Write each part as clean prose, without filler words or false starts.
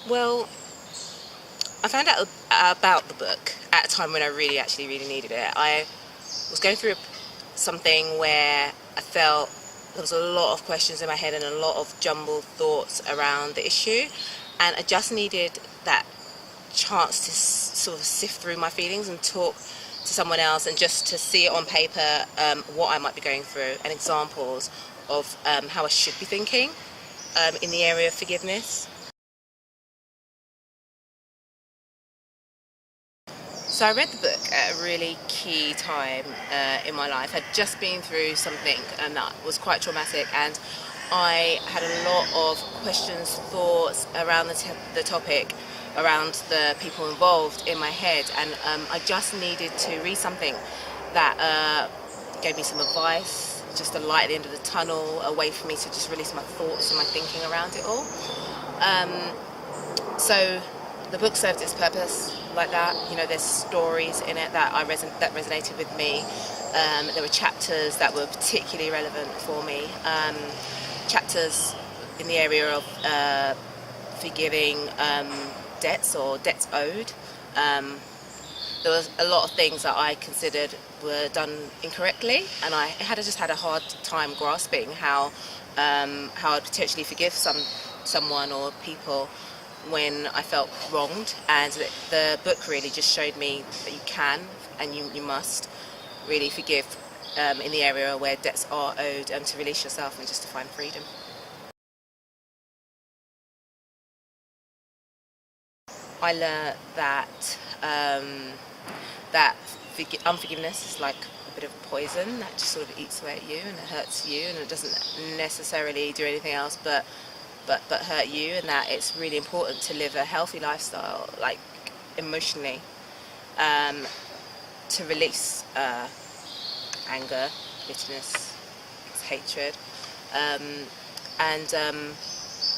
Well, I found out about the book at a time when I really needed it. I was going through something where I felt there was a lot of questions in my head and a lot of jumbled thoughts around the issue, and I just needed that chance to sort of sift through my feelings and talk to someone else, and just to see it on paper, what I might be going through, and examples of how I should be thinking in the area of forgiveness. So I read the book at a really key time in my life. I'd just been through something that was quite traumatic, and I had a lot of questions, thoughts around the topic, around the people involved in my head, and I just needed to read something that gave me some advice, just a light at the end of the tunnel, a way for me to just release my thoughts and my thinking around it all. So the book served its purpose like that. You know, there's stories in it that that resonated with me. There were chapters that were particularly relevant for me. Chapters in the area of forgiving debts or debts owed. There was a lot of things that I considered were done incorrectly, and I just had a hard time grasping how I'd potentially forgive someone or people when I felt wronged. And the book really just showed me that you can and you must really forgive in the area where debts are owed, to release yourself and just to find freedom. I learned that unforgiveness is like a bit of poison that just sort of eats away at you, and it hurts you, and it doesn't necessarily do anything else but hurt you, and that it's really important to live a healthy lifestyle, like emotionally, to release anger, bitterness, hatred, and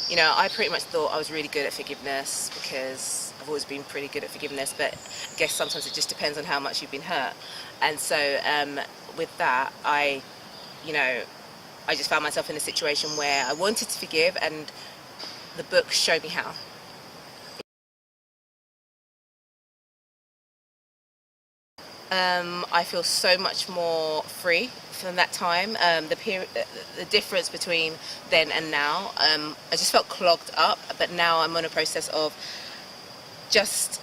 you know, I pretty much thought I was really good at forgiveness because I've always been pretty good at forgiveness, but I guess sometimes it just depends on how much you've been hurt. And so with that, you know, I just found myself in a situation where I wanted to forgive, and the book showed me how. I feel so much more free from that time. The difference between then and now, I just felt clogged up, but now I'm on a process of just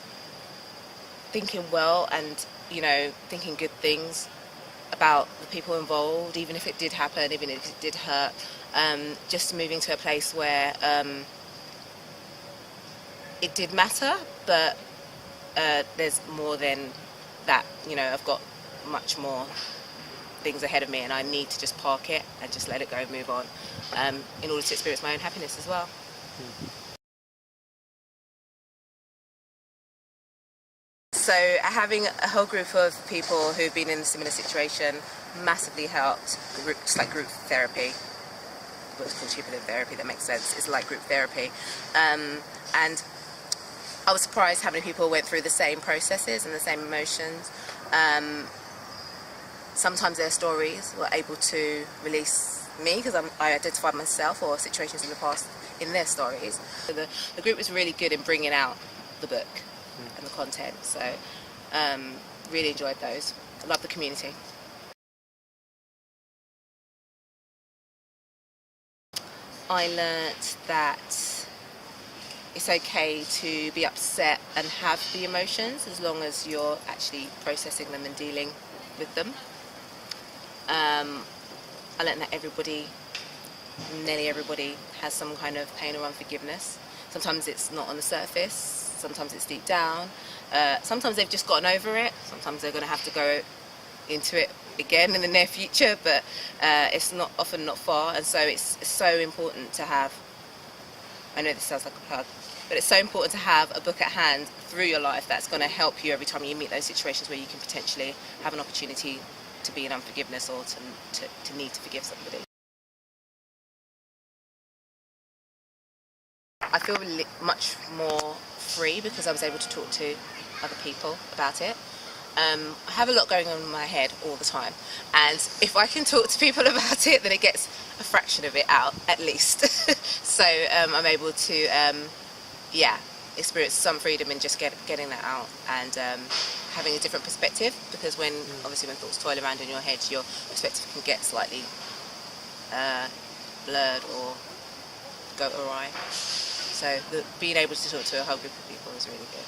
thinking well, and you know, thinking good things about the people involved, even if it did happen, even if it did hurt. Just moving to a place where it did matter, but there's more than that. You know, I've got much more things ahead of me, and I need to just park it and just let it go and move on, in order to experience my own happiness as well. So having a whole group of people who've been in a similar situation massively helped. Just like group therapy, what's called cognitive therapy, that makes sense. It's like group therapy, and I was surprised how many people went through the same processes and the same emotions. Sometimes their stories were able to release me because I identified myself or situations in the past in their stories. So the group was really good in bringing out the book and the content. So really enjoyed those. I love the community. I learnt that it's okay to be upset and have the emotions as long as you're actually processing them and dealing with them. I learned that nearly everybody has some kind of pain or unforgiveness. Sometimes it's not on the surface, sometimes it's deep down, sometimes they've just gotten over it, sometimes they're going to have to go into it again in the near future, but it's often not far, and so it's so important to have, I know this sounds like a plug, but it's so important to have a book at hand through your life that's going to help you every time you meet those situations where you can potentially have an opportunity to be in unforgiveness or to need to forgive somebody. I feel really much more free because I was able to talk to other people about it. I have a lot going on in my head all the time, and if I can talk to people about it, then it gets a fraction of it out at least. So I'm able to experienced some freedom in just getting that out and having a different perspective, because when obviously when thoughts toil around in your head, your perspective can get slightly blurred or go awry. So being able to talk to a whole group of people is really good.